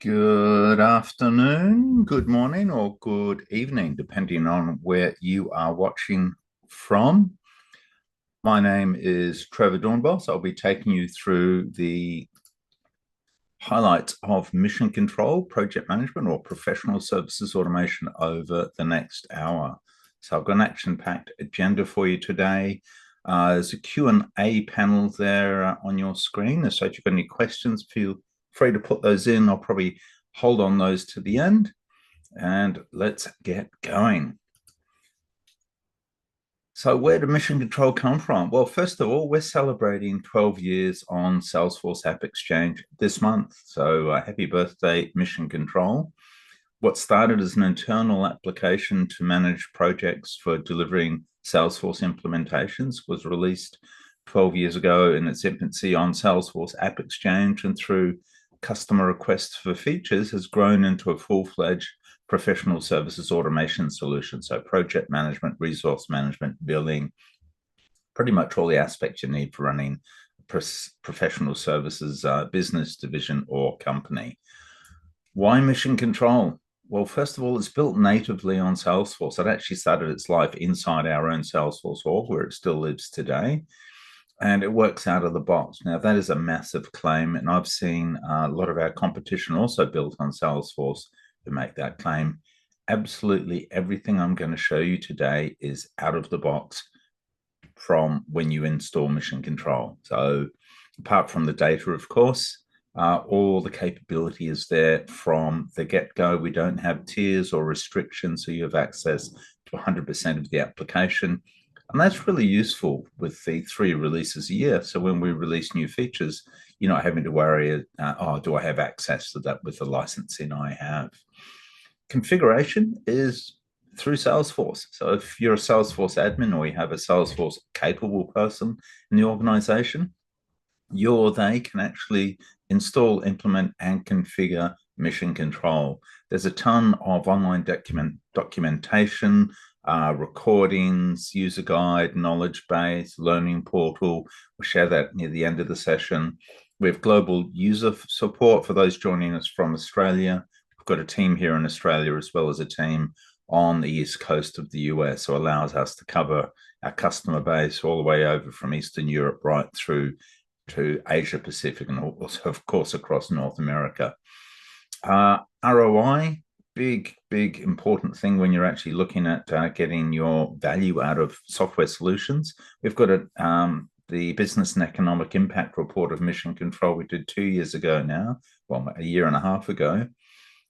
Good afternoon, good morning, or good evening, depending on where you are watching from. My name is Trevor Dornbos. I'll be taking you through the highlights of mission control, project management, or professional services automation over the next hour. So I've got an action-packed agenda for you today. There's a Q&A panel there on your screen. So if you've got any questions, feel free to put those in. I'll probably hold on those to the end. And let's get going. So where did mission control come from? Well, first of all, we're celebrating 12 years on Salesforce App Exchange this month. So happy birthday, mission control. What started as an internal application to manage projects for delivering Salesforce implementations was released 12 years ago in its infancy on Salesforce App Exchange, and through customer requests for features has grown into a full-fledged professional services automation solution. So project management, resource management, billing, pretty much all the aspects you need for running professional services business division or company. Why mission control? Well, first of all, it's built natively on Salesforce. It actually started its life inside our own Salesforce org, where it still lives today. And it works out of the box. Now, that is a massive claim. And I've seen a lot of our competition also built on Salesforce to make that claim. Absolutely everything I'm going to show you today is out of the box from when you install mission control. So apart from the data, of course, all the capability is there from the get-go. We don't have tiers or restrictions, so you have access to 100% of the application. And that's really useful with the 3 releases a year. So when we release new features, you're not having to worry, do I have access to that with the licensing I have? Configuration is through Salesforce. So if you're a Salesforce admin or you have a Salesforce capable person in the organization, you or they can actually install, implement, and configure mission control. There's a ton of online documentation, recordings, user guide, knowledge base, learning portal. We'll share that near the end of the session. We have global user support for those joining us from Australia. We've got a team here in Australia as well as a team on the East Coast of the US, so allows us to cover our customer base all the way over from Eastern Europe right through to Asia Pacific, and also, of course, across North America. ROI, big, important thing when you're actually looking at getting your value out of software solutions. We've got the Business and Economic Impact Report of Mission Control we did 2 years ago now, well, a year and a half ago.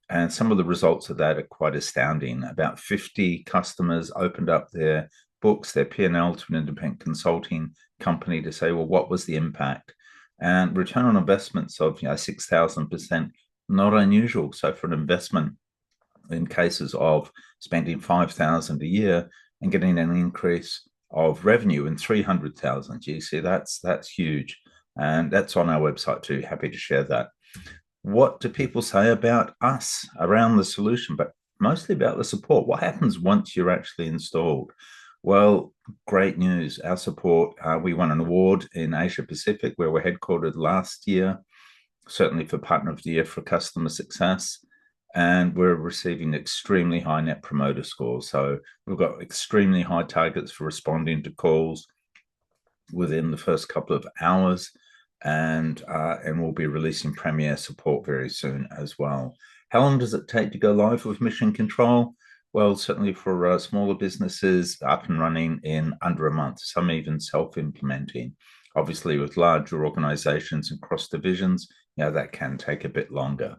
And some of the results of that are quite astounding. About 50 customers opened up their books, their P&L, to an independent consulting company to say, well, what was the impact? And return on investments of 6,000%, not unusual. So for an investment in cases of spending 5,000 a year and getting an increase of revenue in 300,000, you see, that's huge. And that's on our website too. Happy to share that. What do people say about us around the solution, but mostly about the support? What happens once you're actually installed? Well, great news. Our support, we won an award in Asia Pacific where we're headquartered last year, certainly for Partner of the Year for customer success. And we're receiving extremely high net promoter scores. So we've got extremely high targets for responding to calls within the first couple of hours. And we'll be releasing Premier support very soon as well. How long does it take to go live with mission control? Well, certainly for smaller businesses, up and running in under a month, some even self-implementing. Obviously, with larger organizations and cross divisions, that can take a bit longer.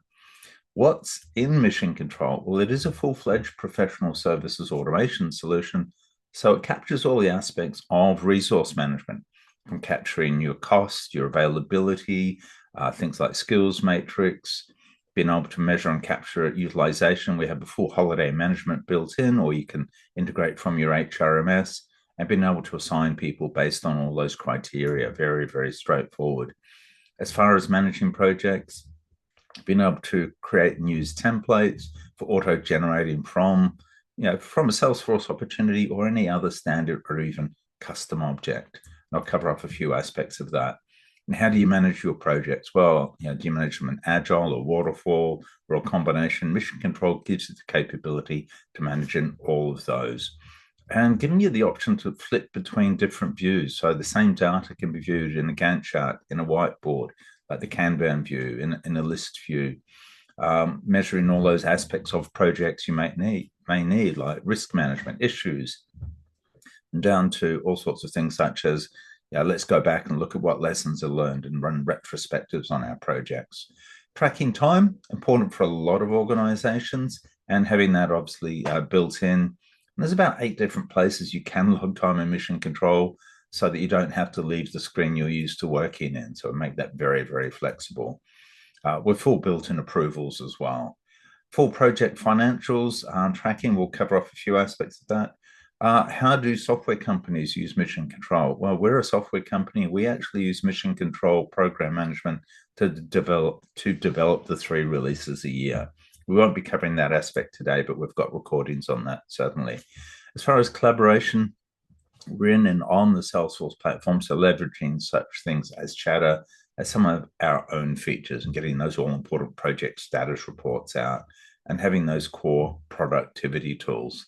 What's in mission control? Well, it is a full-fledged professional services automation solution. So it captures all the aspects of resource management, from capturing your cost, your availability, things like skills matrix, being able to measure and capture utilization. We have a full holiday management built in, or you can integrate from your HRMS, and being able to assign people based on all those criteria. Very, very straightforward. As far as managing projects, being able to create and use templates for auto-generating from a Salesforce opportunity or any other standard or even custom object. I'll cover off a few aspects of that. And how do you manage your projects? Well, do you manage them in agile or waterfall or a combination? Mission control gives you the capability to manage in all of those and giving you the option to flip between different views. So the same data can be viewed in a Gantt chart, in a whiteboard, like the Kanban view, in a list view, measuring all those aspects of projects you may need, like risk management issues, and down to all sorts of things such as, let's go back and look at what lessons are learned and run retrospectives on our projects. Tracking time, important for a lot of organizations, and having that obviously built in. And there's about 8 different places you can log time in mission control so that you don't have to leave the screen you're used to working in. So make that very, very flexible. With full built-in approvals as well. Full project financials tracking, we'll cover off a few aspects of that. How do software companies use mission control? Well, we're a software company. We actually use mission control program management to develop the 3 releases a year. We won't be covering that aspect today, but we've got recordings on that, certainly. As far as collaboration, we're in and on the Salesforce platform, so leveraging such things as Chatter, as some of our own features and getting those all-important project status reports out and having those core productivity tools.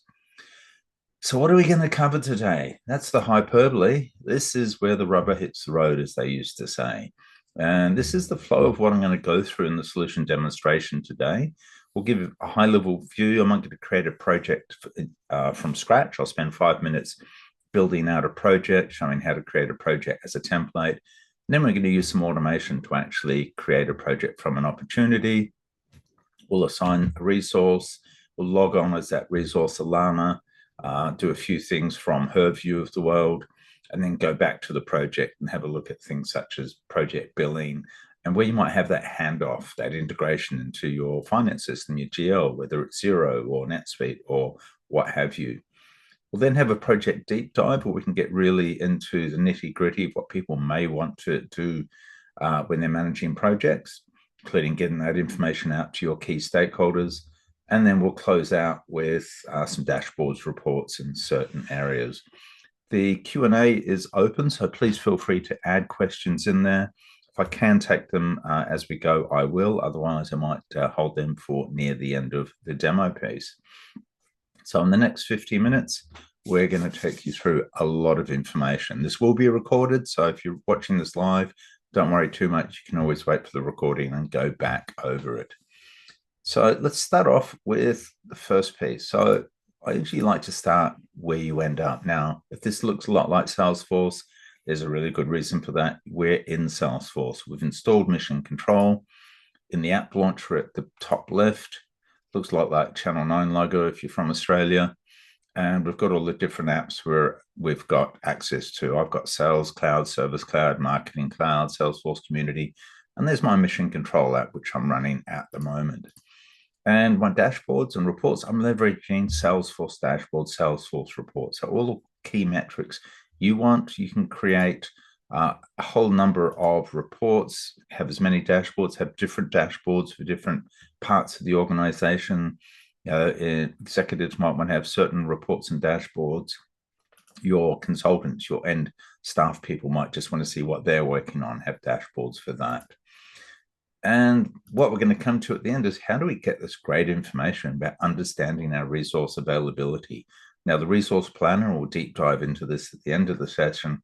So what are we going to cover today? That's the hyperbole. This is where the rubber hits the road, as they used to say. And this is the flow of what I'm going to go through in the solution demonstration today. We'll give a high-level view. I'm going to create a project from scratch. I'll spend 5 minutes building out a project, showing how to create a project as a template. And then we're going to use some automation to actually create a project from an opportunity. We'll assign a resource. We'll log on as that resource, Alana, do a few things from her view of the world, and then go back to the project and have a look at things such as project billing and where you might have that handoff, that integration into your finance system, your GL, whether it's Xero or NetSuite or what have you. We'll then have a project deep dive where we can get really into the nitty gritty of what people may want to do when they're managing projects, including getting that information out to your key stakeholders. And then we'll close out with some dashboards, reports in certain areas. The Q&A is open, so please feel free to add questions in there. If I can take them as we go, I will. Otherwise, I might hold them for near the end of the demo piece. So in the next 50 minutes, we're going to take you through a lot of information. This will be recorded, so if you're watching this live, don't worry too much. You can always wait for the recording and go back over it. So let's start off with the first piece. So I usually like to start where you end up. Now, if this looks a lot like Salesforce, there's a really good reason for that. We're in Salesforce. We've installed Mission Control. In the app launcher at the top left, looks like that Channel 9 logo if you're from Australia. And we've got all the different apps where we've got access to. I've got Sales Cloud, Service Cloud, Marketing Cloud, Salesforce Community, and there's my Mission Control app, which I'm running at the moment. And my dashboards and reports, I'm leveraging Salesforce dashboards, Salesforce reports. So all the key metrics you want, you can create a whole number of reports, have as many dashboards, have different dashboards for different parts of the organization. Executives might want to have certain reports and dashboards. Your consultants, your end staff people might just want to see what they're working on, have dashboards for that. And what we're going to come to at the end is how do we get this great information about understanding our resource availability? Now, the resource planner will deep dive into this at the end of the session,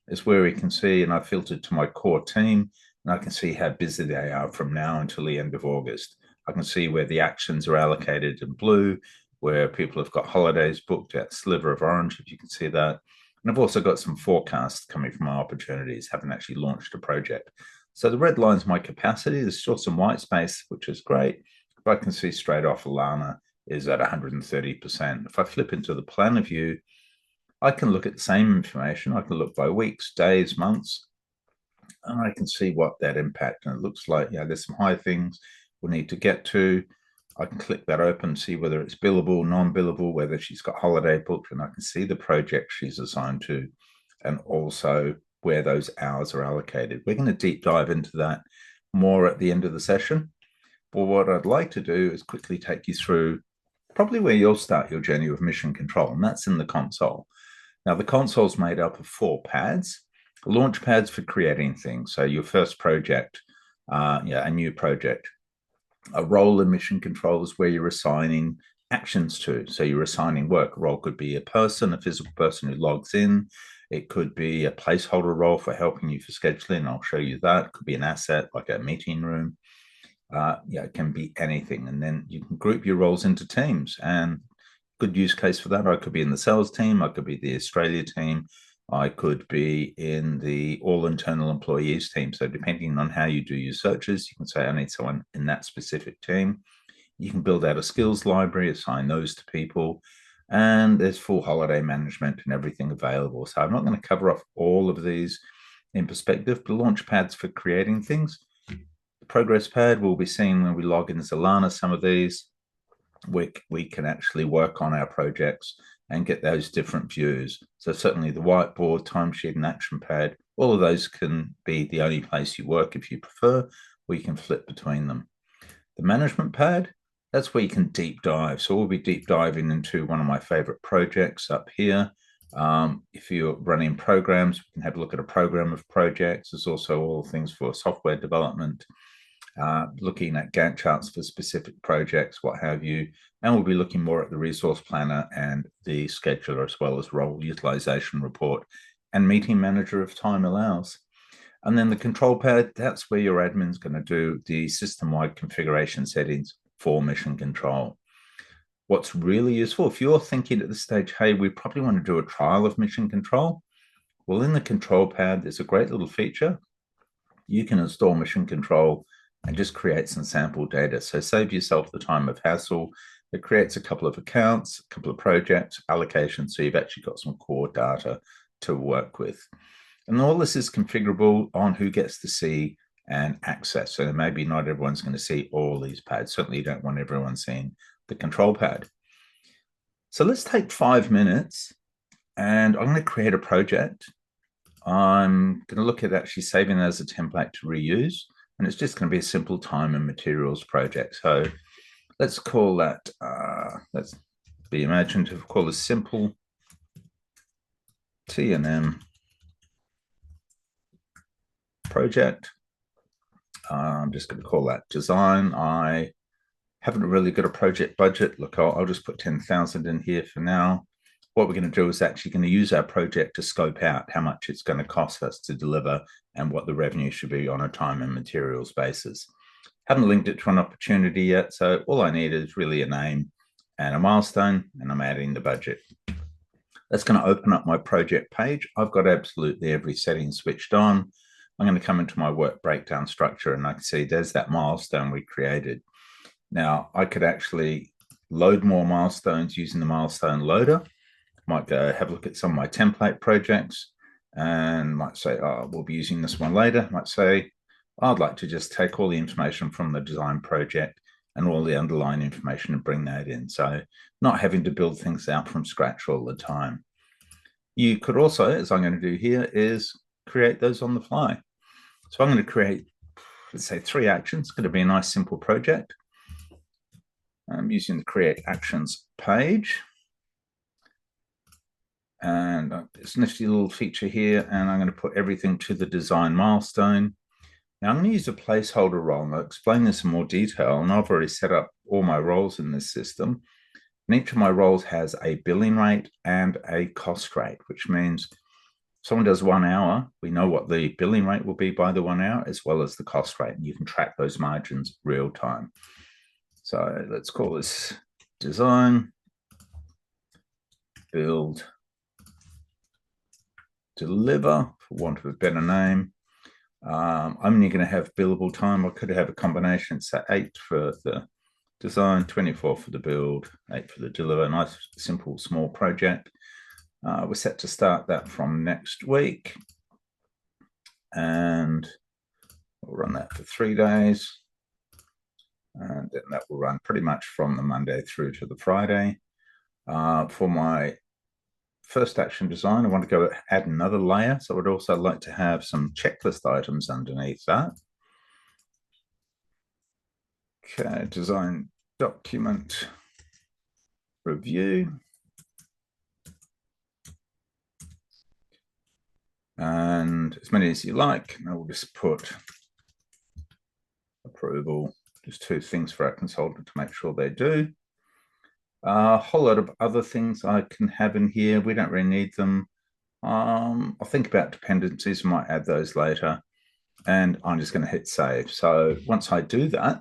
is where we can see, and I filtered to my core team, and I can see how busy they are from now until the end of August. I can see where the actions are allocated in blue, where people have got holidays booked at sliver of orange, if you can see that. And I've also got some forecasts coming from my opportunities, haven't actually launched a project. So the red line's my capacity. There's still some white space, which is great. But I can see straight off Alana is at 130%. If I flip into the planner view, I can look at the same information. I can look by weeks, days, months, and I can see what that impact. And it looks like, there's some high things we need to get to. I can click that open, see whether it's billable, non-billable, whether she's got holiday booked, and I can see the project she's assigned to, and also where those hours are allocated. We're going to deep dive into that more at the end of the session. But what I'd like to do is quickly take you through probably where you'll start your journey with mission control, and that's in the console. Now, the console is made up of 4 pads, Launch pads for creating things. So your first project, a new project. A role in mission control is where you're assigning actions to. So you're assigning work. A role could be a person, a physical person who logs in. It could be a placeholder role for helping you for scheduling. I'll show you that. It could be an asset like a meeting room. It can be anything. And then you can group your roles into teams. And good use case for that, I could be in the sales team, I could be the Australia team, I could be in the all internal employees team. So depending on how you do your searches, you can say, I need someone in that specific team. You can build out a skills library, assign those to people, and there's full holiday management and everything available. So I'm not going to cover off all of these in perspective, but launch pads for creating things. The progress pad we'll be seeing when we log in Zalana, some of these, we can actually work on our projects and get those different views. So certainly the whiteboard, timesheet, and action pad, all of those can be the only place you work if you prefer. We can flip between them. The management pad, that's where you can deep dive. So we'll be deep diving into one of my favorite projects up here. If you're running programs, we can have a look at a program of projects. There's also all things for software development, looking at Gantt charts for specific projects, what have you. And we'll be looking more at the resource planner and the scheduler, as well as role utilization report and meeting manager if time allows. And then the control pad, that's where your admin's going to do the system-wide configuration settings for mission control. What's really useful, if you're thinking at this stage, hey, we probably want to do a trial of mission control, well, in the control pad, there's a great little feature. You can install mission control and just create some sample data. So save yourself the time of hassle. It creates a couple of accounts, a couple of projects, allocations, so you've actually got some core data to work with. And all this is configurable on who gets to see and access. So maybe not everyone's going to see all these pads. Certainly you don't want everyone seeing the control pad. So let's take 5 minutes and I'm going to create a project. I'm going to look at actually saving it as a template to reuse. And it's just going to be a simple time and materials project. So let's call that, let's be imaginative, call this simple T&M project. I'm just going to call that design. I haven't really got a project budget. Look, I'll just put 10,000 in here for now. What we're going to do is actually going to use our project to scope out how much it's going to cost us to deliver and what the revenue should be on a time and materials basis. Haven't linked it to an opportunity yet, so all I need is really a name and a milestone, and I'm adding the budget. That's going to open up my project page. I've got absolutely every setting switched on. I'm going to come into my work breakdown structure, and I can see there's that milestone we created. Now, I could actually load more milestones using the milestone loader. Might go have a look at some of my template projects and might say, oh, we'll be using this one later. Might say, I'd like to just take all the information from the design project and all the underlying information and bring that in. So not having to build things out from scratch all the time. You could also, as I'm going to do here, is create those on the fly. So I'm going to create, let's say, 3 actions. It's going to be a nice simple project. I'm using the create actions page. And this nifty little feature here, and I'm going to put everything to the design milestone. Now I'm going to use a placeholder role, and I'll explain this in more detail, and I've already set up all my roles in this system. And each of my roles has a billing rate and a cost rate, which means if someone does 1 hour, we know what the billing rate will be by the 1 hour, as well as the cost rate, and you can track those margins real time. So let's call this design, build, deliver, for want of a better name. I'm only going to have billable time. I could have a combination, so 8 for the design, 24 for the build, 8 for the deliver. Nice, simple, small project. We're set to start that from next week. And we'll run that for 3 days. And then that will run pretty much from the Monday through to the Friday. For my first action design, I want to go add another layer. So I would also like to have some checklist items underneath that. Okay, design document review. and as many as you like. And we'll just put approval, just 2 things for our consultant to make sure they do. A whole lot of other things I can have in here. We don't really need them. I'll think about dependencies, I might add those later. And I'm just going to hit save. So once I do that,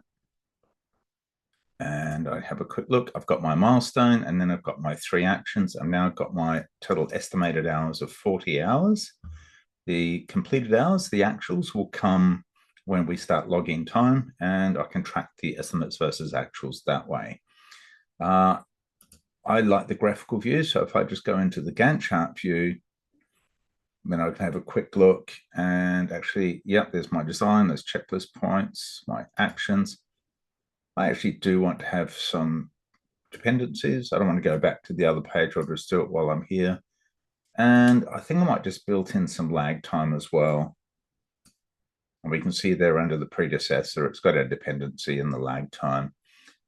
and I have a quick look, I've got my milestone, and then I've got my 3 actions. I've now got my total estimated hours of 40 hours. The completed hours, the actuals, will come when we start logging time, and I can track the estimates versus actuals that way. I like the graphical view, so if I just go into the Gantt chart view, then I can have a quick look, and actually, yep, there's my design, there's checklist points, my actions. I actually do want to have some dependencies. I don't want to go back to the other page. I'll just do it while I'm here. And I think I might just build in some lag time as well. And we can see there under the predecessor, it's got a dependency in the lag time.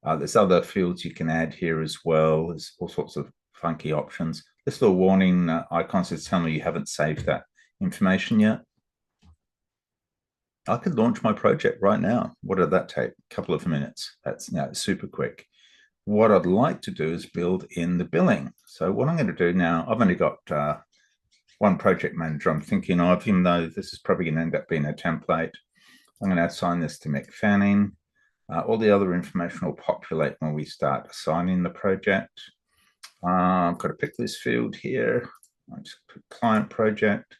There's other fields you can add here as well. There's all sorts of funky options. This little warning icon says, tell me you haven't saved that information yet. I could launch my project right now. What did that take? A couple of minutes. That's super quick. What I'd like to do is build in the billing. So what I'm going to do now, I've only got one project manager I'm thinking of, even though this is probably going to end up being a template. I'm going to assign this to Mick Fanning. All the other information will populate when we start assigning the project. I've got to pick this field here. I just put client project.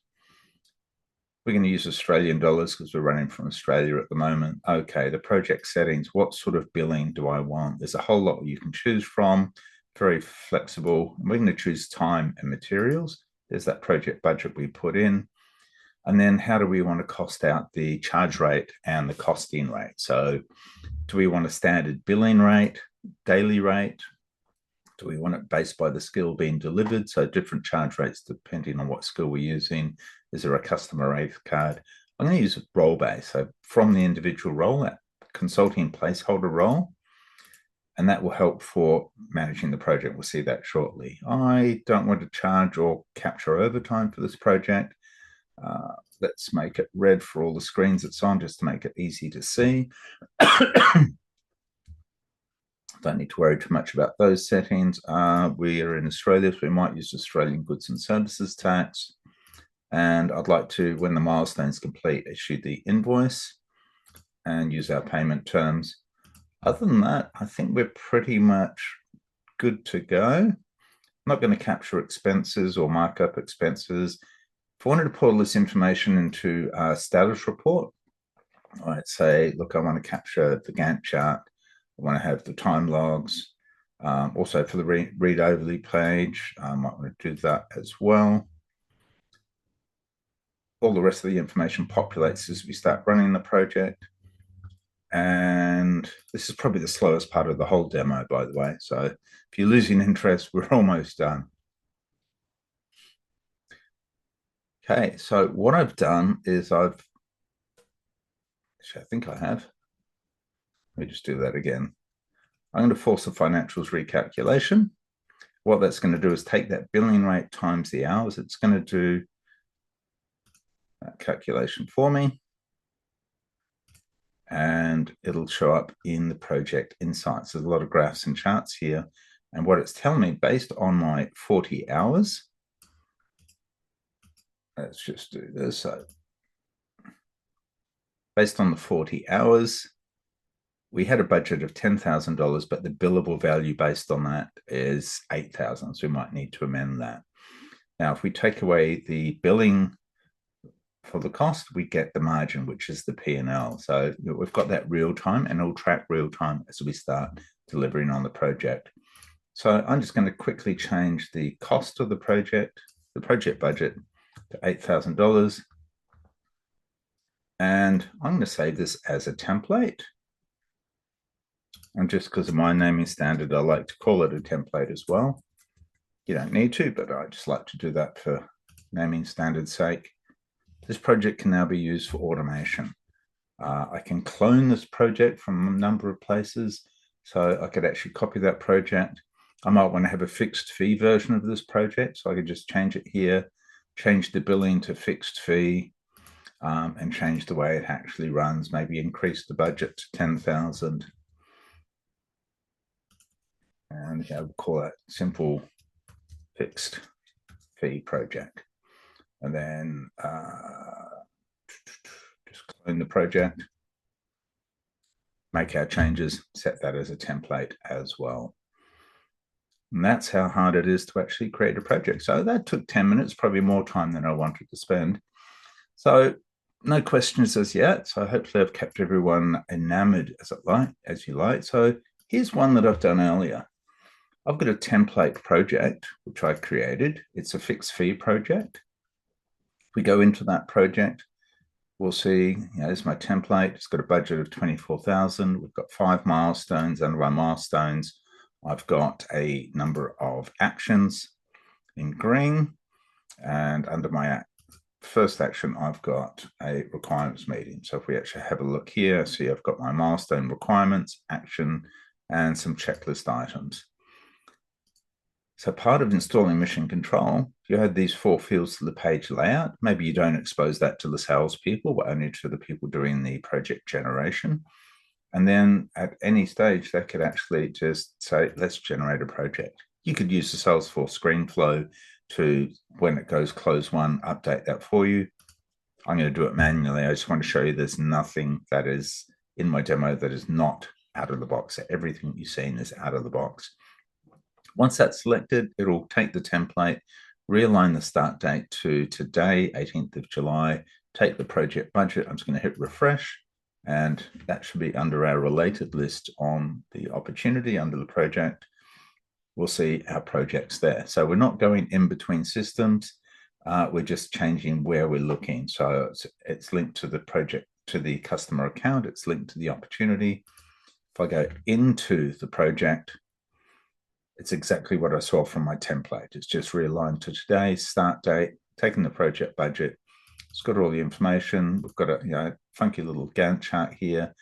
We're going to use Australian dollars because we're running from Australia at the moment. Okay, the project settings. What sort of billing do I want? There's a whole lot you can choose from. Very flexible. We're going to choose time and materials. There's that project budget we put in. And then how do we want to cost out the charge rate and the costing rate? So do we want a standard billing rate, daily rate? Do we want it based by the skill being delivered? So different charge rates depending on what skill we're using. Is there a customer rate card? I'm going to use role base. So from the individual role, that consulting placeholder role, and that will help for managing the project. We'll see that shortly. I don't want to charge or capture overtime for this project. Let's make it red for all the screens it's on, just to make it easy to see. Don't need to worry too much about those settings. We are in Australia, so we might use Australian goods and services tax. And I'd like to, when the milestone's complete, issue the invoice and use our payment terms. Other than that, I think we're pretty much good to go. I'm not going to capture expenses or markup expenses. If I wanted to put all this information into a status report, I'd say, look, I want to capture the Gantt chart. I want to have the time logs. Also for the read overlay page, I might want to do that as well. All the rest of the information populates as we start running the project. And this is probably the slowest part of the whole demo, by the way. So if you're losing interest, we're almost done. Okay, so what I've done is I think I have. Let me just do that again. I'm going to force a financials recalculation. What that's going to do is take that billing rate times the hours. It's going to do that calculation for me. And it'll show up in the project insights. There's a lot of graphs and charts here. And what it's telling me, based on my 40 hours, let's just do this. So based on the 40 hours, we had a budget of $10,000, but the billable value based on that is $8,000. So we might need to amend that. Now, if we take away the billing for the cost, we get the margin, which is the P&L. So we've got that real time, and it'll track real time as we start delivering on the project. So I'm just going to quickly change the cost of the project budget to $8,000. And I'm going to save this as a template. And just because of my naming standard, I like to call it a template as well. You don't need to, but I just like to do that for naming standard's sake. This project can now be used for automation. I can clone this project from a number of places. So I could actually copy that project. I might want to have a fixed fee version of this project. So I could just change it here. change the billing to fixed fee, and change the way it actually runs, maybe increase the budget to 10,000. And we'll call it simple fixed fee project. And then just clone the project, make our changes, set that as a template as well. And that's how hard it is to actually create a project. So that took 10 minutes, probably more time than I wanted to spend. So no questions as yet. So hopefully I've kept everyone enamored as you like. So here's one that I've done earlier. I've got a template project, which I created. It's a fixed fee project. If we go into that project, we'll see, there's my template. It's got a budget of 24,000. We've got 5 milestones. Under my milestones, I've got a number of actions in green. And under my first action, I've got a requirements meeting. So if we actually have a look here, see I've got my milestone requirements, action, and some checklist items. So part of installing Mission Control, you had these 4 fields to the page layout. Maybe you don't expose that to the salespeople, but only to the people doing the project generation. And then at any stage, they could actually just say, let's generate a project. You could use the Salesforce screen flow to, when it goes close one, update that for you. I'm going to do it manually. I just want to show you there's nothing that is in my demo that is not out of the box. So everything you've seen is out of the box. Once that's selected, it'll take the template, realign the start date to today, 18th of July, take the project budget. I'm just going to hit refresh, and that should be under our related list on the opportunity under the project. We'll see our projects there. So we're not going in between systems. We're just changing where we're looking. So it's linked to the project, to the customer account. It's linked to the opportunity. If I go into the project, it's exactly what I saw from my template. It's just realigned to today's start date, taking the project budget. It's got all the information. We've got a funky little Gantt chart here.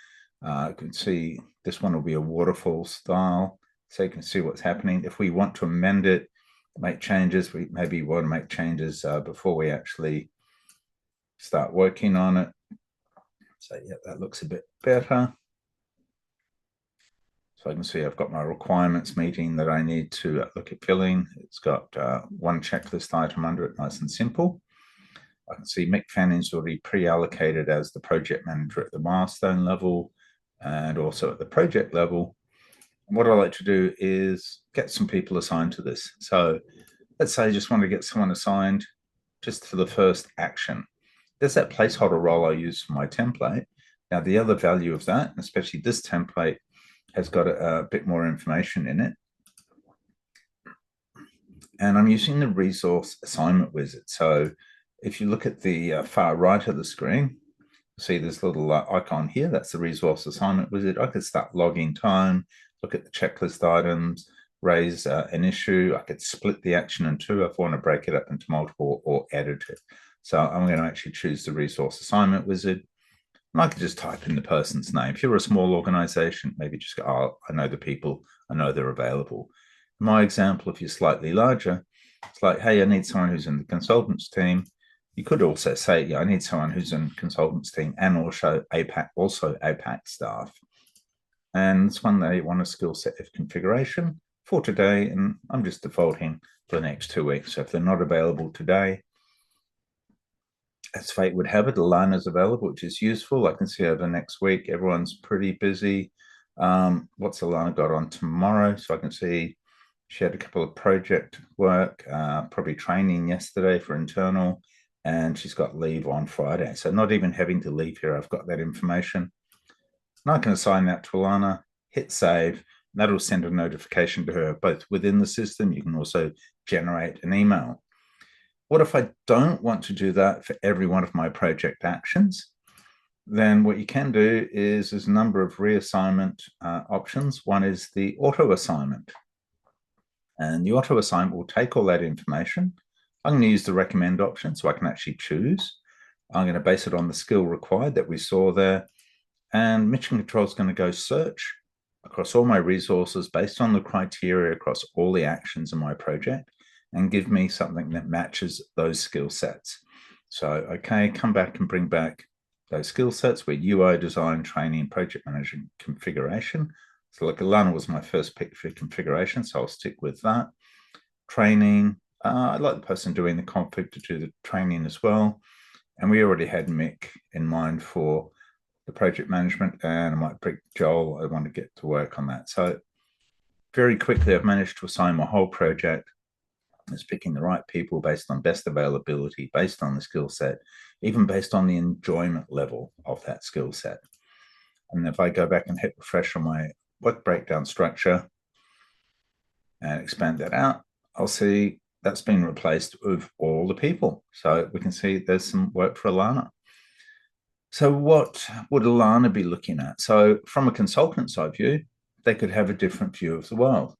You can see this one will be a waterfall style, so you can see what's happening. If we want to amend it, make changes, we maybe want to make changes before we actually start working on it. So yeah, that looks a bit better. So I can see I've got my requirements meeting that I need to look at filling. It's got one checklist item under it, nice and simple. I can see Mick Fanning's already pre-allocated as the project manager at the milestone level and also at the project level. And what I like to do is get some people assigned to this. So let's say I just want to get someone assigned just for the first action. There's that placeholder role I use for my template. Now, the other value of that, especially this template, has got a bit more information in it. And I'm using the resource assignment wizard. So if you look at the far right of the screen, see this little icon here, that's the resource assignment wizard. I could start logging time, look at the checklist items, raise an issue. I could split the action in 2 if I want to break it up into multiple, or edit it. So I'm going to actually choose the resource assignment wizard. And I could just type in the person's name. If you're a small organization, maybe just go, oh, I know the people, I know they're available. In my example, if you're slightly larger, it's like, hey, I need someone who's in the consultants team. You could also say, yeah, I need someone who's in consultants team and also APAC staff. And this one, they want a skill set of configuration for today, and I'm just defaulting for the next 2 weeks. So if they're not available today, as fate would have it, Alana's is available, which is useful. I can see over next week, everyone's pretty busy. What's Alana got on tomorrow? So I can see she had a couple of project work, probably training yesterday for internal, and she's got leave on Friday. So not even having to leave here, I've got that information. And I can assign that to Alana, hit save. That'll send a notification to her, both within the system. You can also generate an email. What if I don't want to do that for every one of my project actions? Then what you can do is there's a number of reassignment options. One is the auto assignment. And the auto assignment will take all that information. I'm going to use the recommend option so I can actually choose. I'm going to base it on the skill required that we saw there. And Mission Control is going to go search across all my resources based on the criteria across all the actions in my project. and give me something that matches those skill sets. So, okay, come back and bring back those skill sets where UI design, training, project management, configuration. So like Alana was my first pick for configuration, so I'll stick with that. Training, I like the person doing the config to do the training as well. And we already had Mick in mind for the project management, and I might pick Joel. I want to get to work on that. So very quickly, I've managed to assign my whole project. It's picking the right people based on best availability, based on the skill set, even based on the enjoyment level of that skill set. And if I go back and hit refresh on my work breakdown structure and expand that out, I'll see that's been replaced with all the people. So we can see there's some work for Alana. So what would Alana be looking at? So from a consultant side view, they could have a different view of the world.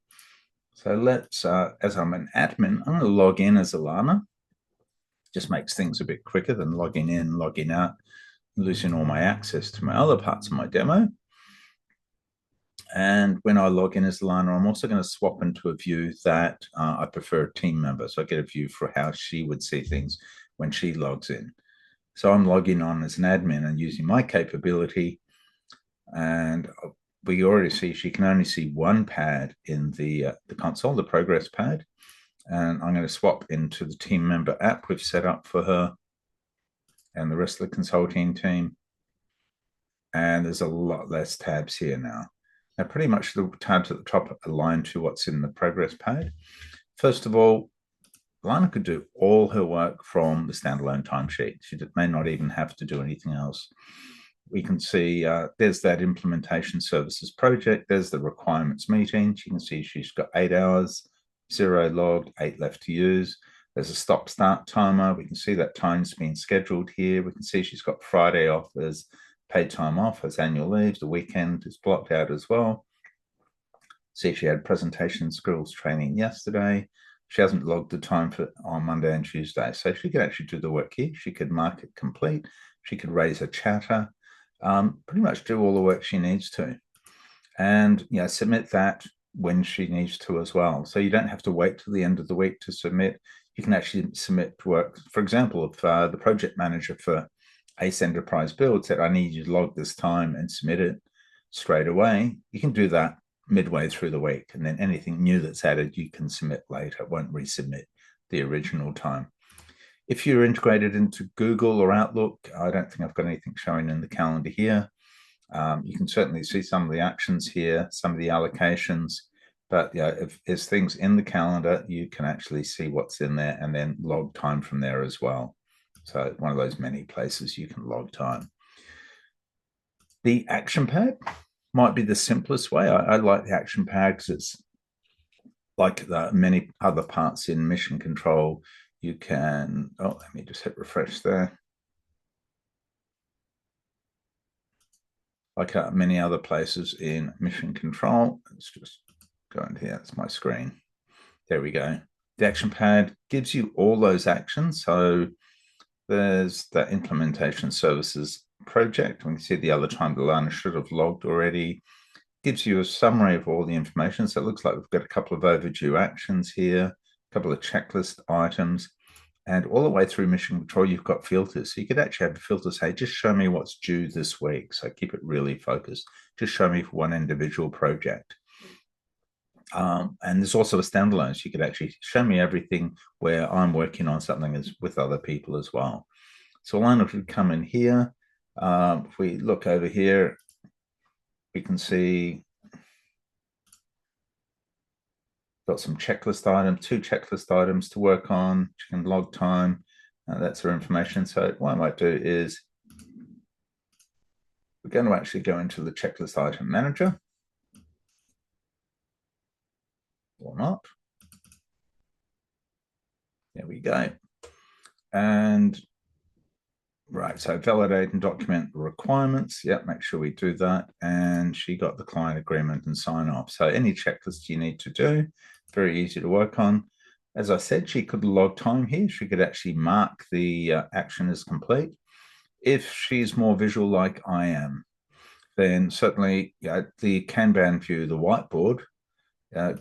So let's, as I'm an admin, I'm going to log in as Alana. Just makes things a bit quicker than logging in, logging out, losing all my access to my other parts of my demo. And when I log in as Alana, I'm also going to swap into a view that I prefer a team member. So I get a view for how she would see things when she logs in. So I'm logging on as an admin and using my capability. And we already see she can only see one pad in the console, the progress pad. And I'm going to swap into the team member app we've set up for her and the rest of the consulting team. And there's a lot less tabs here now. Now, pretty much the tabs at the top align to what's in the progress pad. First of all, Lana could do all her work from the standalone timesheet. She may not even have to do anything else. We can see there's that implementation services project. There's the requirements meeting. You can see she's got 8 hours, 0 logged, 8 left to use. There's a stop start timer. We can see that time's been scheduled here. We can see she's got Friday off as paid time off, as annual leave. The weekend is blocked out as well. See, she had presentation skills training yesterday. She hasn't logged the time for on Monday and Tuesday. So she could actually do the work here. She could mark it complete. She could raise a chatter, pretty much do all the work she needs to. And submit that when she needs to as well. So you don't have to wait till the end of the week to submit. You can actually submit work. For example, if the project manager for Ace Enterprise Build said, I need you to log this time and submit it straight away, you can do that midway through the week. And then anything new that's added, you can submit later. It won't resubmit the original time. If you're integrated into Google or Outlook, I don't think I've got anything showing in the calendar here. You can certainly see some of the actions here, some of the allocations, but if there's things in the calendar, you can actually see what's in there and then log time from there as well. So one of those many places you can log time. The action pad might be the simplest way. I like the action pad because it's like the many other parts in mission control. You can, let me just hit refresh there. Like many other places in mission control. Let's just go into here. That's my screen. There we go. The action pad gives you all those actions. So there's that implementation services project. We can see the other time the Lana should have logged already. Gives you a summary of all the information. So it looks like we've got a couple of overdue actions here, a couple of checklist items, and all the way through mission control, you've got filters. So you could actually have a filter say, just show me what's due this week. So keep it really focused. Just show me for one individual project. And there's also a standalone. So you could actually show me everything where I'm working on something with other people as well. So Lana would come in here. If we look over here, we can see got some checklist items, 2 checklist items to work on. You can log time. That's her information. So what I might do is we're going to actually go into the checklist item manager or not. There we go. And right, so validate and document the requirements. Yeah, make sure we do that. And she got the client agreement and sign off. So any checklist you need to do, very easy to work on. As I said, she could log time here. She could actually mark the action as complete. If she's more visual like I am, then certainly the Kanban view, the whiteboard,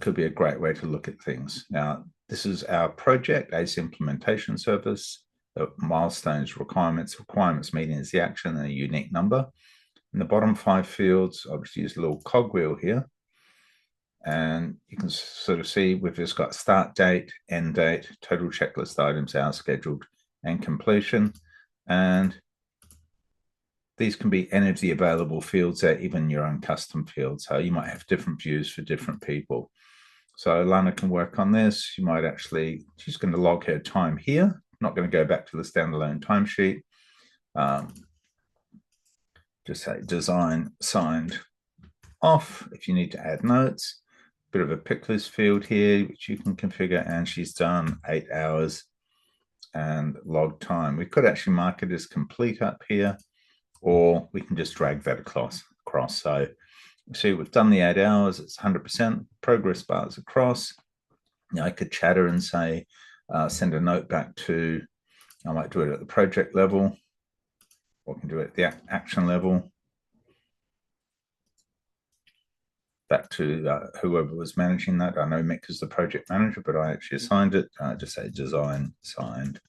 could be a great way to look at things. Now, This is our project, ACE implementation service. The milestones, requirements meeting is the action and a unique number. In the bottom 5 fields, I'll just use a little cogwheel here. And you can sort of see we've just got start date, end date, total checklist items, hours scheduled, and completion. And these can be any of the available fields there, even your own custom fields. So you might have different views for different people. So Lana can work on this. You might actually, she's going to log her time here. Not going to go back to the standalone timesheet. Just say design signed off. If you need to add notes, bit of a pick list field here, which you can configure, and she's done 8 hours and log time. We could actually mark it as complete up here, or we can just drag that across. So see, we've done the 8 hours, it's 100%, progress bars across. Now I could chatter and say, send a note back to, I might do it at the project level, or I can do it at the action level, back to whoever was managing that. I know Mick is the project manager, but I actually assigned it. Just say design signed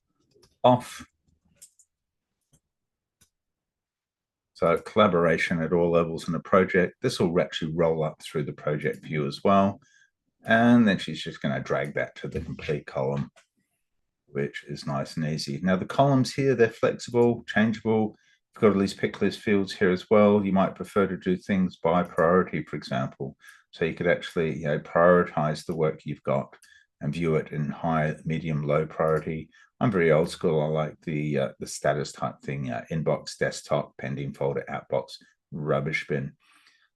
off. So collaboration at all levels in the project. This will actually roll up through the project view as well. And then she's just going to drag that to the complete column, which is nice and easy. Now the columns here, they're flexible, changeable. You've got all these pick list fields here as well. You might prefer to do things by priority, for example. So you could actually, prioritize the work you've got and view it in high, medium, low priority. I'm very old school. I like the status type thing, inbox, desktop, pending folder, outbox, rubbish bin.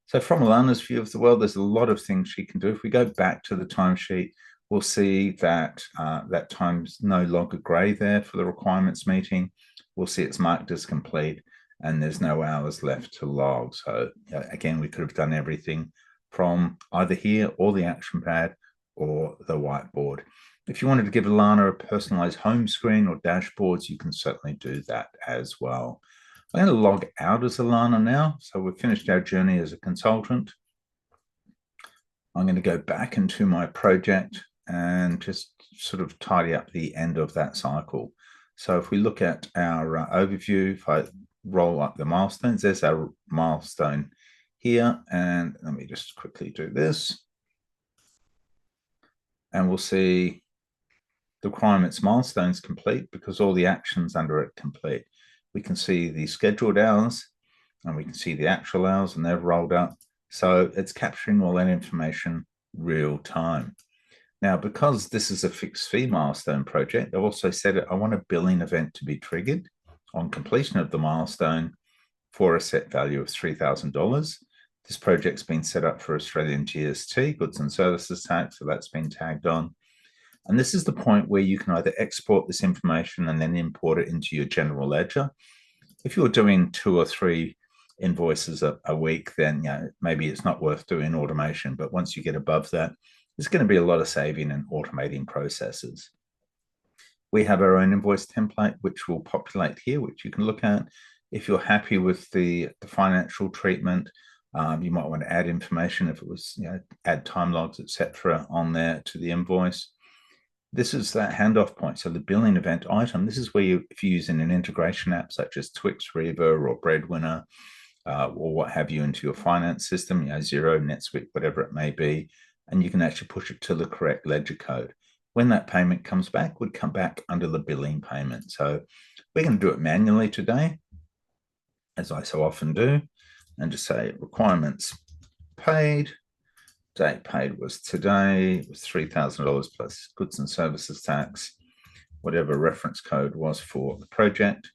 So from Alana's view of the world, there's a lot of things she can do. If we go back to the timesheet, we'll see that that time's no longer gray there for the requirements meeting. We'll see it's marked as complete and there's no hours left to log. So again, we could have done everything from either here or the action pad or the whiteboard. If you wanted to give Alana a personalized home screen or dashboards, you can certainly do that as well. I'm going to log out as Alana now. So we've finished our journey as a consultant. I'm going to go back into my project and just sort of tidy up the end of that cycle. So if we look at our overview, if I roll up the milestones, there's our milestone here. And let me just quickly do this. And we'll see the requirements milestones complete because all the actions under it complete. We can see the scheduled hours and we can see the actual hours and they've rolled up. So it's capturing all that information real time. Now, because this is a fixed fee milestone project, I've also said I want a billing event to be triggered on completion of the milestone for a set value of $3,000. This project's been set up for Australian GST, goods and services tax, so that's been tagged on. And this is the point where you can either export this information and then import it into your general ledger. If you're doing 2 or 3 invoices a week, then maybe it's not worth doing automation. But once you get above that, there's going to be a lot of saving and automating processes. We have our own invoice template, which will populate here, which you can look at. If you're happy with the financial treatment, you might want to add information if it was, add time logs, etc., on there to the invoice. This is that handoff point. So the billing event item, this is where if you're using an integration app such as Twix, Reba, or Breadwinner, or what have you into your finance system, Xero, NetSuite, whatever it may be, and you can actually push it to the correct ledger code. When that payment comes back, would come back under the billing payment. So we're going to do it manually today, as I so often do, and just say requirements paid. Date paid was today. It was $3,000 plus goods and services tax, whatever reference code was for the project,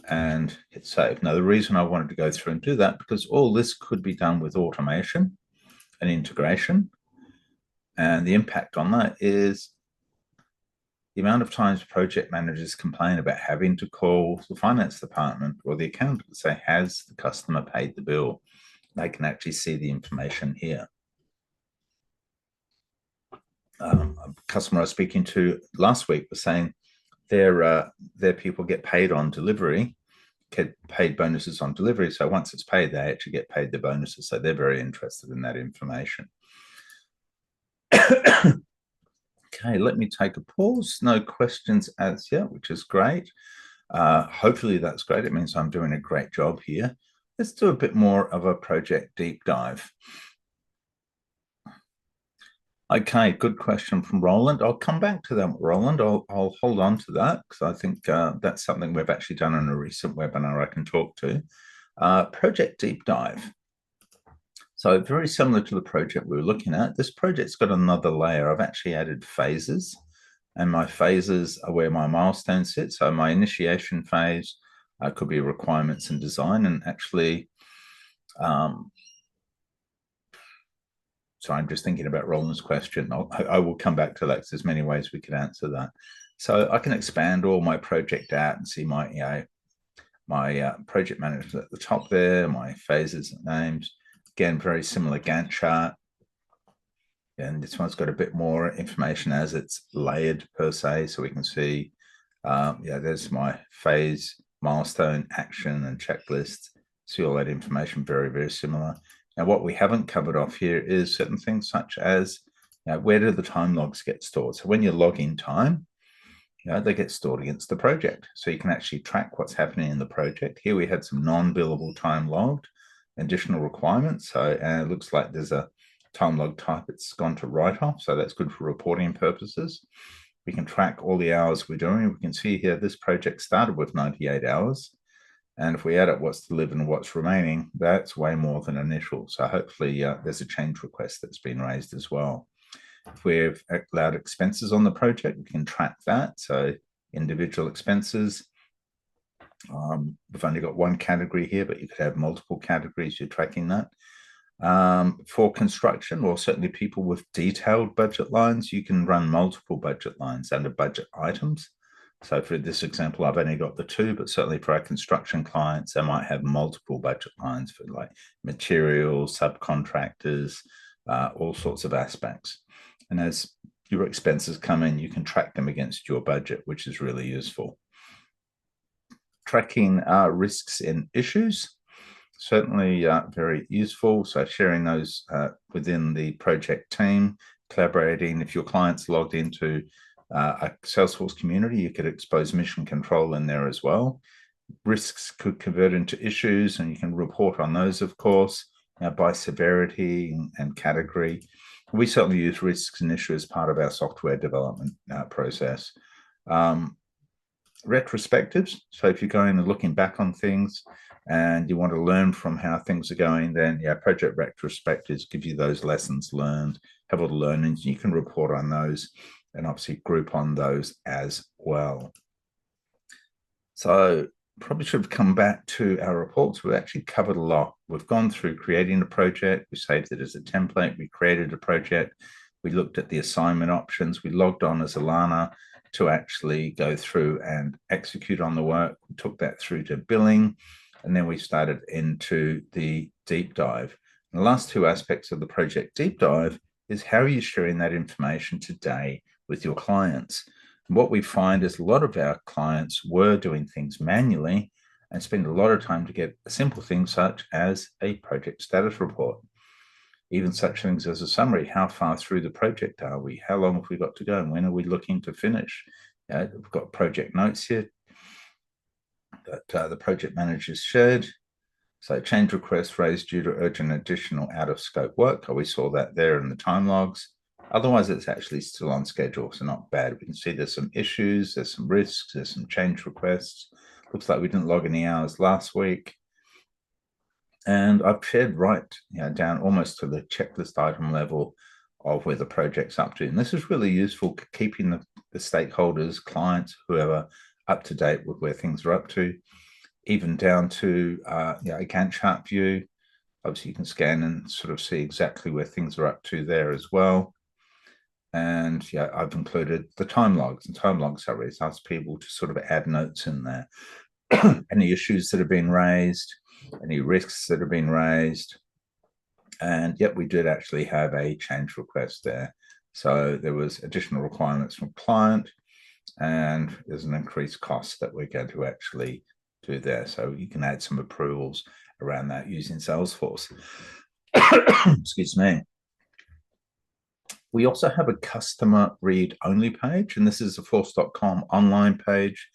and hit save. Now, the reason I wanted to go through and do that, because all this could be done with automation and integration. And the impact on that is the amount of times project managers complain about having to call the finance department or the accountant to say, has the customer paid the bill? They can actually see the information here. A customer I was speaking to last week was saying their people get paid on delivery, get paid bonuses on delivery. So once it's paid, they actually get paid the bonuses. So they're very interested in that information. Okay, let me take a pause. No questions as yet, which is great. Hopefully that's great. It means I'm doing a great job here. Let's do a bit more of a project deep dive. Okay, good question from Roland. I'll come back to that, Roland. I'll hold on to that because I think that's something we've actually done in a recent webinar I can talk to. Project deep dive. So very similar to the project we were looking at, this project's got another layer. I've actually added phases, and my phases are where my milestones sit. So my initiation phase could be requirements and design, and actually, so I'm just thinking about Roland's question. I will come back to that because there's many ways we could answer that. So I can expand all my project out and see my, my project manager at the top there, my phases and names. Again, very similar Gantt chart. And this one's got a bit more information as it's layered per se. So we can see, there's my phase, milestone, action, and checklist. See all that information, very, very similar. Now, what we haven't covered off here is certain things such as, where do the time logs get stored? So when you log in time, they get stored against the project. So you can actually track what's happening in the project. Here we had some non-billable time logged, additional requirements. So it looks like there's a time log type it's gone to write-off. So that's good for reporting purposes. We can track all the hours we're doing. We can see here this project started with 98 hours. And if we add up what's delivered and what's remaining, that's way more than initial. So hopefully there's a change request that's been raised as well. If we've allowed expenses on the project, we can track that. So individual expenses. We've only got one category here, but you could have multiple categories. You're tracking that. For construction, or certainly people with detailed budget lines, you can run multiple budget lines under budget items. So for this example, I've only got the two, but certainly for our construction clients, they might have multiple budget lines for like materials, subcontractors, all sorts of aspects. And as your expenses come in, you can track them against your budget, which is really useful. Tracking risks and issues, certainly very useful. So sharing those within the project team, collaborating. If your client's logged into a Salesforce community, you could expose mission control in there as well. Risks could convert into issues, and you can report on those, of course, by severity and category. We certainly use risks and issues as part of our software development process. Retrospectives. So if you're going and looking back on things and you want to learn from how things are going, then project retrospectives give you those lessons learned, have all the learnings. You can report on those and obviously group on those as well. So probably should have come back to our reports. We've actually covered a lot. We've gone through creating a project. We saved it as a template. We created a project. We looked at the assignment options. We logged on as Alana to actually go through and execute on the work. We took that through to billing, and then we started into the deep dive. And the last two aspects of the project deep dive is how are you sharing that information today with your clients? And what we find is a lot of our clients were doing things manually and spend a lot of time to get a simple thing such as a project status report. Even such things as a summary. How far through the project are we? How long have we got to go? And when are we looking to finish? We've got project notes here that the project managers shared. So change request raised due to urgent additional out of scope work. We saw that there in the time logs. Otherwise, it's actually still on schedule, so not bad. We can see there's some issues, there's some risks, there's some change requests. Looks like we didn't log any hours last week. And I've shared right down almost to the checklist item level of where the project's up to. And this is really useful for keeping the stakeholders, clients, whoever, up to date with where things are up to, even down to a Gantt chart view. Obviously, you can scan and sort of see exactly where things are up to there as well. And I've included the time logs and time log summaries. Ask people to sort of add notes in there. Any issues that have been raised, any risks that have been raised. And yet we did actually have a change request there. So there was additional requirements from client, and there's an increased cost that we're going to actually do there. So you can add some approvals around that using Salesforce. Excuse me. We also have a customer read only page, and this is a force.com online page.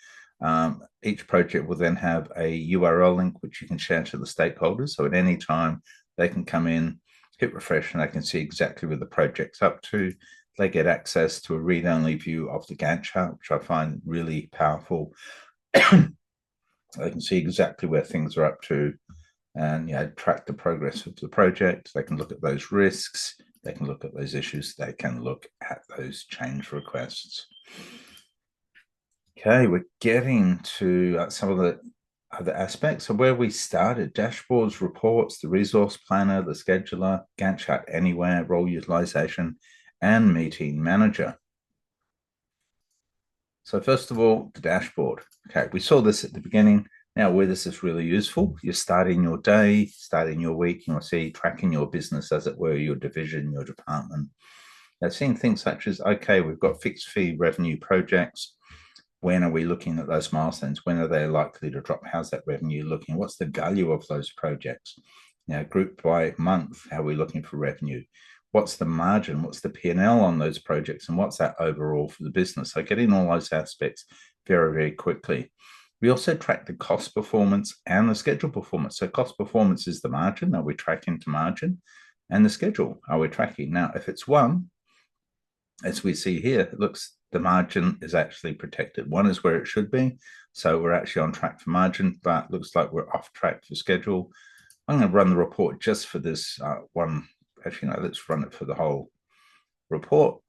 Each project will then have a URL link which you can share to the stakeholders. So at any time they can come in, hit refresh, and they can see exactly where the project's up to. They get access to a read-only view of the Gantt chart, which I find really powerful. They can see exactly where things are up to and track the progress of the project. They can look at those risks. They can look at those issues. They can look at those change requests. Okay, we're getting to some of the other aspects of where we started: dashboards, reports, the resource planner, the scheduler, Gantt chart anywhere, role utilization, and meeting manager. So first of all, the dashboard. Okay, we saw this at the beginning. Now, where this is really useful, you're starting your day, starting your week, you'll see tracking your business, as it were, your division, your department. Now, seeing things such as, okay, we've got fixed fee revenue projects. When are we looking at those milestones? When are they likely to drop? How's that revenue looking? What's the value of those projects? Group by month, how are we looking for revenue? What's the margin? What's the P&L on those projects? And what's that overall for the business? So getting all those aspects very, very quickly. We also track the cost performance and the schedule performance. So cost performance is the margin. Are we tracking to margin? And the schedule, are we tracking? Now, if it's one, as we see here, it looks the margin is actually protected. One is where it should be. So we're actually on track for margin, but looks like we're off track for schedule. I'm going to run the report just for this one. Actually, no, let's run it for the whole report.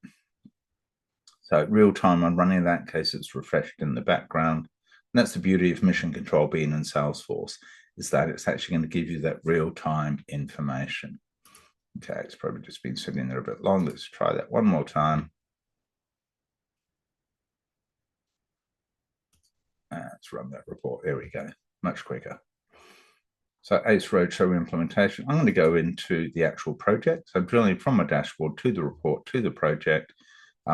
So real time, I'm running that in case it's refreshed in the background. And that's the beauty of mission control being in Salesforce, is that it's actually going to give you that real-time information. Okay, it's probably just been sitting there a bit long. Let's try that one more time. Let's run that report. There we go. Much quicker. So ACE Roadshow implementation. I'm going to go into the actual project. So drilling from my dashboard to the report to the project.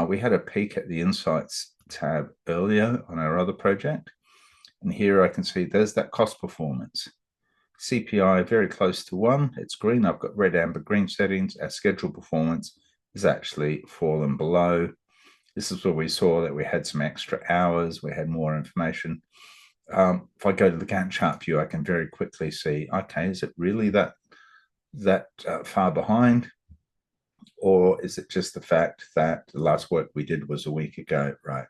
We had a peek at the Insights tab earlier on our other project. And here I can see there's that cost performance. CPI very close to 1. It's green. I've got red, amber, green settings. Our schedule performance is actually fallen below. This is where we saw that we had some extra hours. We had more information. If I go to the Gantt chart view, I can very quickly see, okay, is it really that far behind? Or is it just the fact that the last work we did was a week ago, right?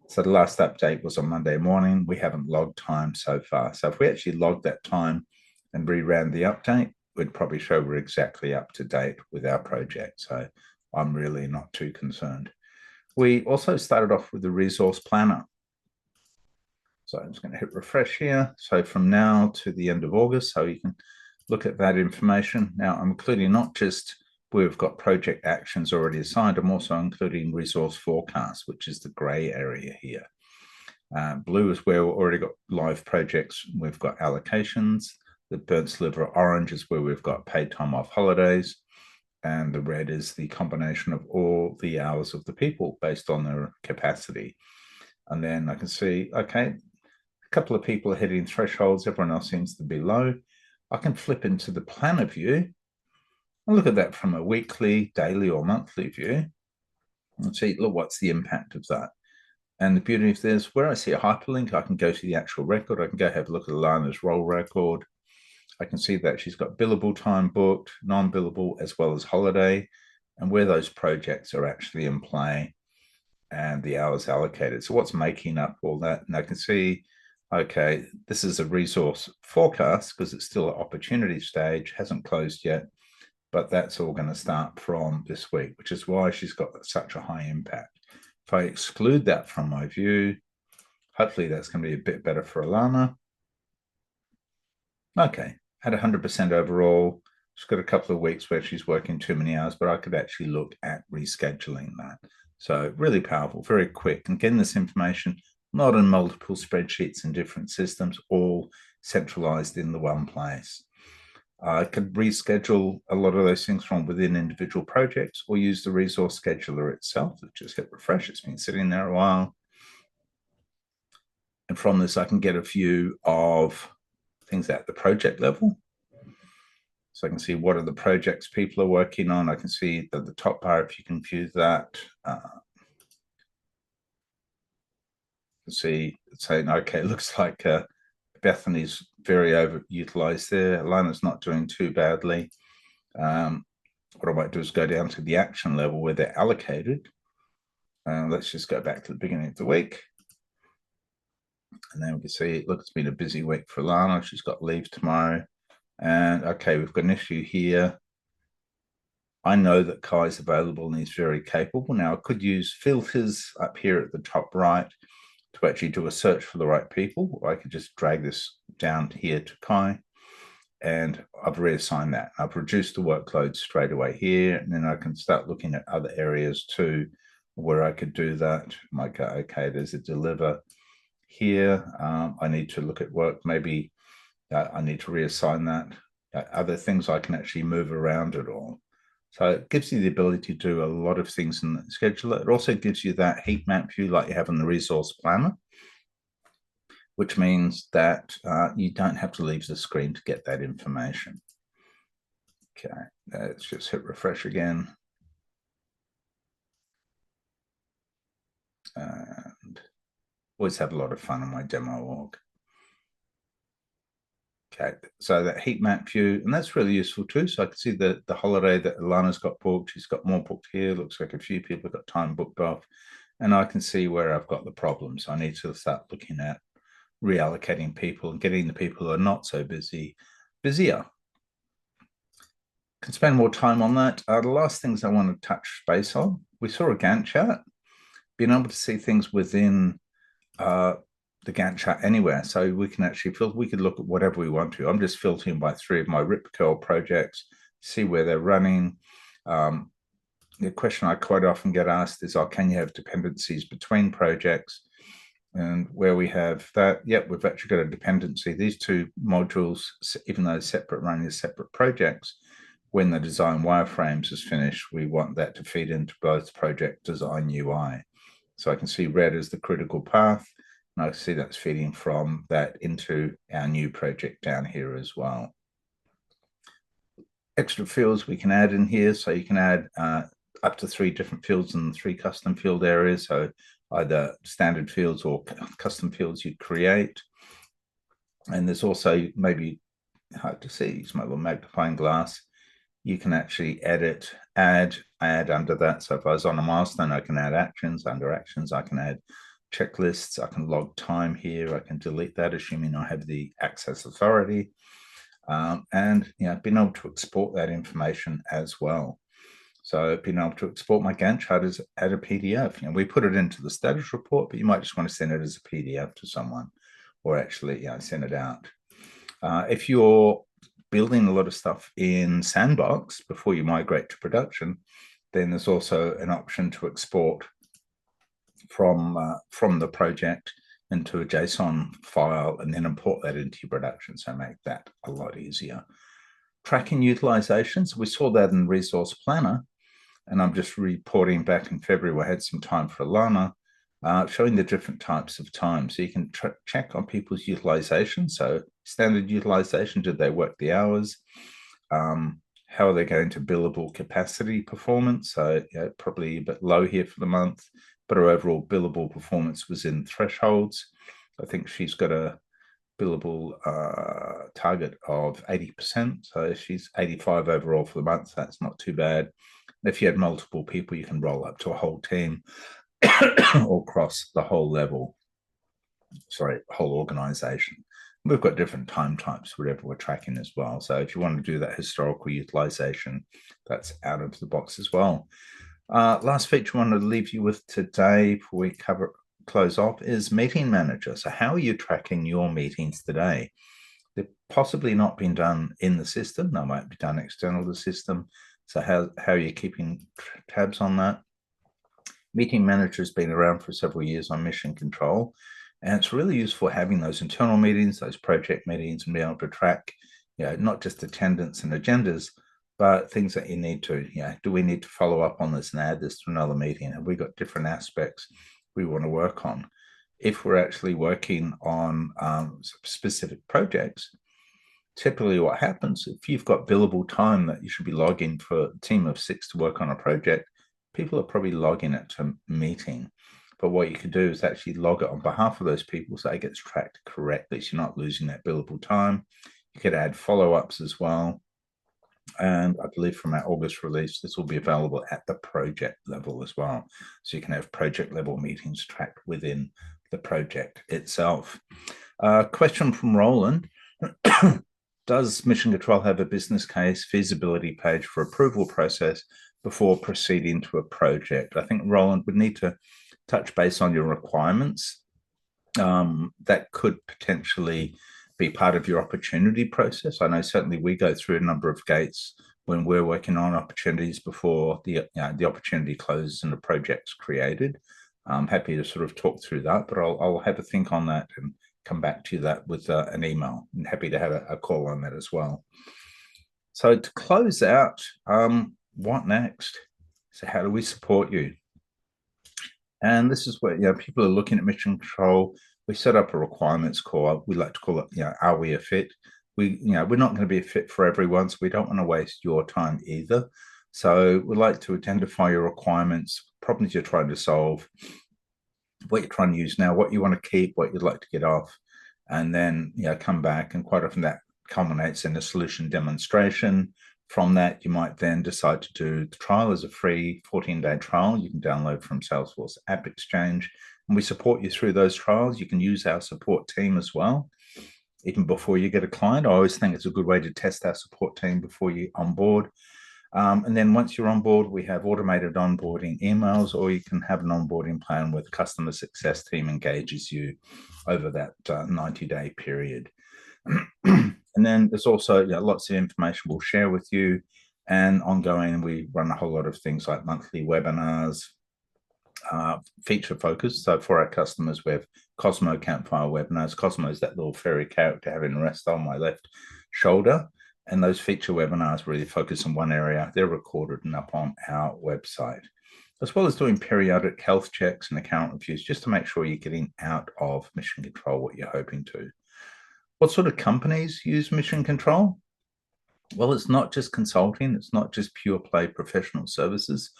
So the last update was on Monday morning. We haven't logged time so far. So if we actually logged that time and reran the update, we'd probably show we're exactly up to date with our project. So I'm really not too concerned. We also started off with the resource planner. So I'm just going to hit refresh here. So from now to the end of August, so you can look at that information. Now I'm including not just where we've got project actions already assigned, I'm also including resource forecasts, which is the gray area here. Blue is where we've already got live projects. We've got allocations. The burnt sliver orange is where we've got paid time off holidays. And the red is the combination of all the hours of the people based on their capacity. And then I can see, okay, a couple of people are hitting thresholds. Everyone else seems to be low. I can flip into the planner view and look at that from a weekly, daily, or monthly view and see, look, what's the impact of that? And the beauty of this, where I see a hyperlink, I can go to the actual record. I can go have a look at Alana's role record. I can see that she's got billable time booked, non-billable, as well as holiday, and where those projects are actually in play and the hours allocated. So what's making up all that? And I can see, okay, this is a resource forecast because it's still at opportunity stage, hasn't closed yet, but that's all going to start from this week, which is why she's got such a high impact. If I exclude that from my view, hopefully that's going to be a bit better for Alana. Okay, at 100% overall, she's got a couple of weeks where she's working too many hours, but I could actually look at rescheduling that. So really powerful, very quick, and getting this information not in multiple spreadsheets in different systems, all centralized in the one place. I could reschedule a lot of those things from within individual projects or use the resource scheduler itself. Just hit refresh. It's been sitting there a while. And from this, I can get a view of things at the project level. So I can see what are the projects people are working on. I can see that the top bar, if you can view that, see it's saying, okay, it looks like Bethany's very overutilized there. Alana's not doing too badly. What I might do is go down to the action level where they're allocated. Let's just go back to the beginning of the week. And then we can see, look, it's been a busy week for Alana. She's got leave tomorrow. And okay, we've got an issue here. I know that Kai's available and he's very capable. Now, I could use filters up here at the top right to actually do a search for the right people. Or I could just drag this down here to Kai, and I've reassigned that. I've reduced the workload straight away here, and then I can start looking at other areas too where I could do that. I might go, okay, there's a deliver here. I need to look at work. Maybe I need to reassign that. Other things I can actually move around it all. So it gives you the ability to do a lot of things in the scheduler. It also gives you that heat map view like you have in the resource planner, which means that you don't have to leave the screen to get that information. Okay, let's just hit refresh again. And always have a lot of fun on my demo org. Okay, so that heat map view, and that's really useful too. So I can see the holiday that Alana's got booked. She's got more booked here. Looks like a few people have got time booked off. And I can see where I've got the problems. I need to start looking at reallocating people and getting the people who are not so busy busier. Can spend more time on that. The last things I want to touch base on, we saw a Gantt chart, being able to see things within the Gantt chart anywhere. So we can actually we could look at whatever we want to. I'm just filtering by 3 of my rip curl projects, see where they're running. The question I quite often get asked is, oh, can you have dependencies between projects? And where we have that, yep, we've actually got a dependency. These two modules, even though separate, running as separate projects, when the design wireframes is finished, we want that to feed into both project design UI. So I can see red as the critical path, and I see that's feeding from that into our new project down here as well. Extra fields we can add in here. So you can add up to 3 different fields and 3 custom field areas. So either standard fields or custom fields you create. And there's also, maybe hard to see, use my little magnifying glass, you can actually edit, add under that. So if I was on a milestone, I can add actions. Under actions, I can add checklists. I can log time here. I can delete that, assuming I have the access authority. And being able to export that information as well. So being able to export my Gantt chart as a PDF. We put it into the status report, but you might just want to send it as a PDF to someone, or actually send it out. If you're building a lot of stuff in Sandbox before you migrate to production, then there's also an option to export from the project into a JSON file and then import that into your production. So make that a lot easier. Tracking utilization. So we saw that in Resource Planner, and I'm just reporting back in February. I had some time for Alana, showing the different types of time. So you can check on people's utilization. So standard utilization, did they work the hours? How are they going to billable capacity performance? So probably a bit low here for the month, but her overall billable performance was in thresholds. I think she's got a billable target of 80%. So she's 85 overall for the month. That's not too bad. If you had multiple people, you can roll up to a whole team or cross the whole level, whole organization. We've got different time types, whatever we're tracking as well. So if you want to do that historical utilization, that's out of the box as well. Last feature I wanted to leave you with today before we close off is Meeting Manager. So how are you tracking your meetings today? They've possibly not been done in the system. They might be done external to the system. So how are you keeping tabs on that? Meeting Manager has been around for several years on Mission Control, and it's really useful having those internal meetings, those project meetings, and be able to track, not just attendance and agendas, but things that you need to, do we need to follow up on this and add this to another meeting? Have we got different aspects we want to work on? If we're actually working on specific projects, typically what happens if you've got billable time that you should be logging for a team of 6 to work on a project, people are probably logging it to meeting. But what you could do is actually log it on behalf of those people so it gets tracked correctly. So you're not losing that billable time. You could add follow-ups as well. And I believe from our August release, this will be available at the project level as well. So you can have project level meetings tracked within the project itself. Question from Roland. Does Mission Control have a business case feasibility page for approval process before proceeding to a project? I think Roland would need to touch base on your requirements. That could potentially be part of your opportunity process. I know certainly we go through a number of gates when we're working on opportunities before the opportunity closes and the project's created. I'm happy to sort of talk through that, but I'll have a think on that and come back to you that with an email. I'm happy to have a call on that as well. So to close out, what next? So how do we support you? And this is where people are looking at mission control. We set up a requirements call. We like to call it, are we a fit? We're not going to be a fit for everyone, so we don't want to waste your time either. So we like to identify your requirements, problems you're trying to solve, what you're trying to use now, what you want to keep, what you'd like to get off, and then come back. And quite often that culminates in a solution demonstration. From that, you might then decide to do the trial as a free 14-day trial. You can download from Salesforce App Exchange, and we support you through those trials. You can use our support team as well. Even before you get a client, I always think it's a good way to test our support team before you onboard. And then once you're on board, we have automated onboarding emails, or you can have an onboarding plan where the customer success team engages you over that 90-day period. And then there's also lots of information we'll share with you, and ongoing we run a whole lot of things like monthly webinars, feature focus. So for our customers, we have Cosmo Campfire webinars. Cosmo is that little fairy character having a rest on my left shoulder. And those feature webinars really focus on one area. They're recorded and up on our website, as well as doing periodic health checks and account reviews, just to make sure you're getting out of Mission Control what you're hoping to. What sort of companies use Mission Control? Well, it's not just consulting. It's not just pure play professional services.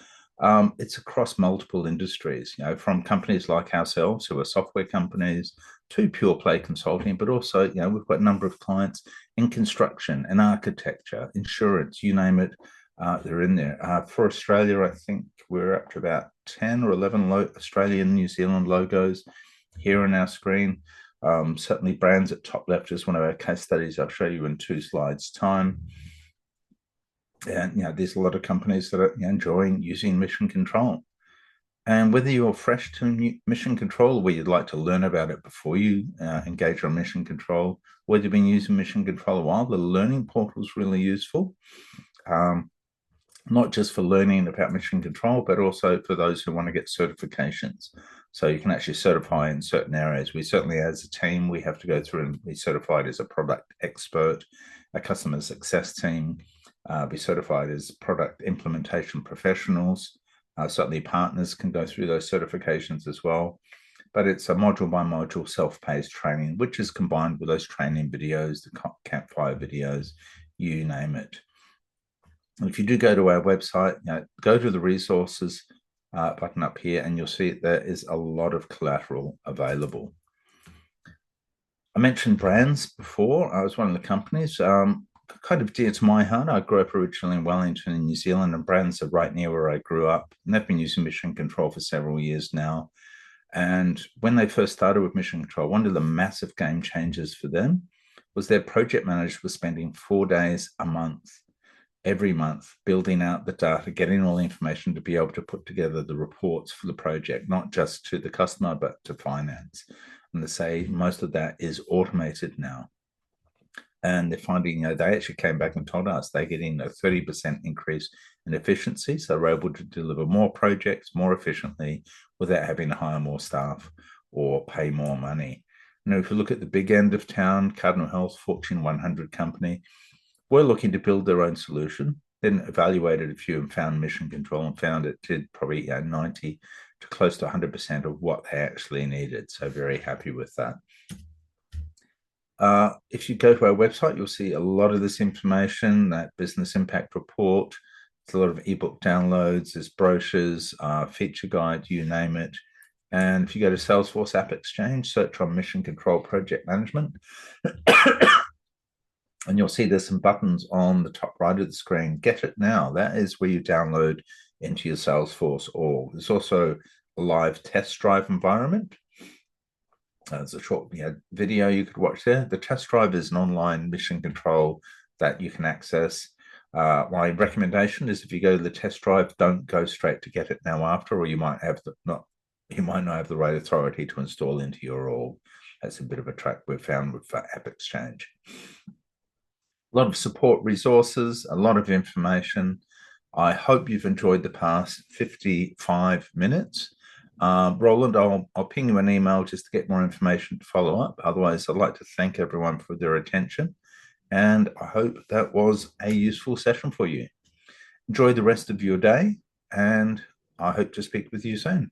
It's across multiple industries, from companies like ourselves, who are software companies, to pure play consulting, but also, we've got a number of clients in construction and architecture, insurance, you name it, they're in there. For Australia, I think we're up to about 10 or 11 Australian, New Zealand logos here on our screen. Certainly brands at top left is one of our case studies. I'll show you in 2 slides time. And there's a lot of companies that are enjoying using Mission Control. And whether you're fresh to Mission Control, where you'd like to learn about it before you engage on Mission Control, whether you've been using Mission Control a while, the learning portal is really useful. Not just for learning about Mission Control, but also for those who want to get certifications. So you can actually certify in certain areas. We certainly, as a team, we have to go through and be certified as a product expert, a customer success team, be certified as product implementation professionals. Certainly partners can go through those certifications as well. But it's a module by module self-paced training, which is combined with those training videos, the campfire videos, you name it. And if you do go to our website, go to the resources button up here, and you'll see there is a lot of collateral available. I mentioned brands before. I was one of the companies, kind of dear to my heart. I grew up originally in Wellington in New Zealand, and brands are right near where I grew up. And they've been using Mission Control for several years now. And when they first started with Mission Control, one of the massive game changers for them was their project managers were spending 4 days a month, every month, building out the data, getting all the information to be able to put together the reports for the project, not just to the customer, but to finance. And they say most of that is automated now. And they're finding, they actually came back and told us they're getting a 30% increase in efficiency. So they're able to deliver more projects more efficiently without having to hire more staff or pay more money. If you look at the big end of town, Cardinal Health, Fortune 100 company, we're looking to build their own solution, then evaluated a few and found Mission Control and found it did probably 90 to close to 100% of what they actually needed. So very happy with that. If you go to our website, you'll see a lot of this information, that business impact report. There's a lot of ebook downloads, there's brochures, feature guide, you name it. And if you go to Salesforce App Exchange, search on Mission Control Project Management, and you'll see there's some buttons on the top right of the screen. Get it now. That is where you download into your Salesforce org. There's also a live test drive environment. There's a short video you could watch there. The test drive is an online mission control that you can access. My recommendation is if you go to the test drive, don't go straight to Get It Now after, or you might not have the right authority to install into your org. That's a bit of a track we've found with App Exchange. A lot of support resources, a lot of information. I hope you've enjoyed the past 55 minutes. Roland, I'll ping you an email just to get more information to follow up. Otherwise, I'd like to thank everyone for their attention, and I hope that was a useful session for you. Enjoy the rest of your day, and I hope to speak with you soon.